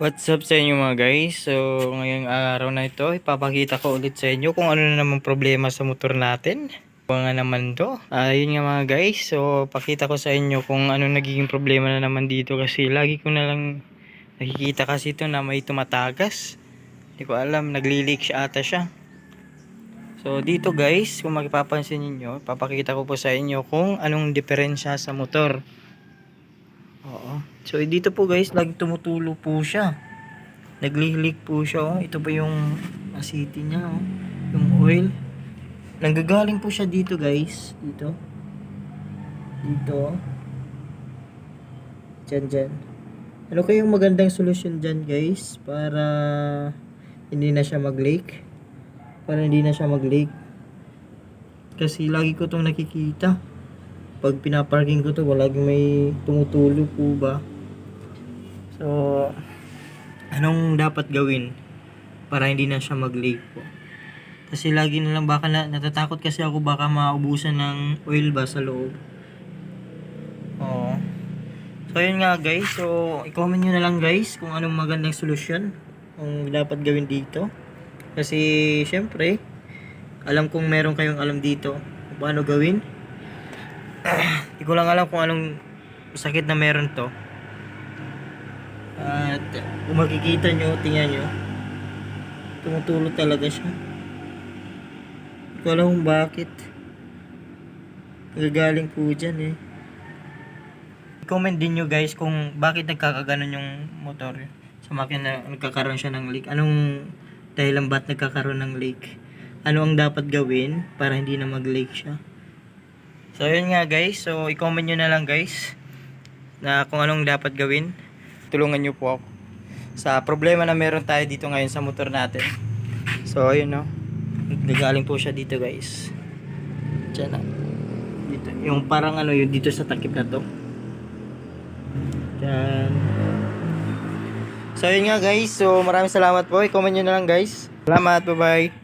What's up sa inyo mga guys? So ngayong araw na ito ipapakita ko ulit sa inyo kung ano na naman problema sa motor natin. Nga naman to. Ayun nga mga guys. So pakita ko sa inyo kung ano nagiging problema na naman dito kasi lagi ko na lang nakikita kasi ito na may tumatagas. Hindi ko alam, nagli-leak siya ata siya. So dito guys, kung makipapansin niyo, papakita ko po sa inyo kung anong diferensya sa motor. Oo. So dito po guys, lagi tumutulo po siya. Naglilik po siya, oh. Ito pa yung asiti niya, oh. Yung oil. Nanggagaling po siya dito guys. Dito. Dito. Diyan. Ano kayong magandang solusyon dyan guys? Para hindi na siya mag-leak. Kasi lagi ko itong nakikita. Pag pinaparking ko to, laging may tumutulo po ba. So, anong dapat gawin para hindi na siya mag-leak po? Kasi lagi na lang baka natatakot kasi ako baka maubusan ng oil ba sa loob. Oo. So, ayun nga guys. So, i-comment nyo na lang guys kung anong magandang solusyon kung dapat gawin dito. Kasi, syempre, alam kong meron kayong alam dito kung paano gawin. Hindi ko lang alam kung anong sakit na meron to. At kung makikita nyo, tingnan nyo, tumutulog talaga siya. Hindi ko alam kung bakit. Nagagaling po dyan eh. Comment din nyo guys kung bakit nagkakaganon yung motor sa makina, nagkakaroon siya ng leak. Anong dahilan ba't nagkakaroon ng leak? Ano ang dapat gawin para hindi na mag-leak siya? So yun nga guys, so i-comment nyo na lang guys na kung anong dapat gawin. Tulungan nyo po ako sa problema na meron tayo dito ngayon sa motor natin. So ayun, no, nagagaling po siya dito guys. Diyan na. Dito, yung parang ano yung dito sa takip na to. Diyan. So yun nga guys, so maraming salamat po. I-comment nyo na lang guys. Salamat, bye bye.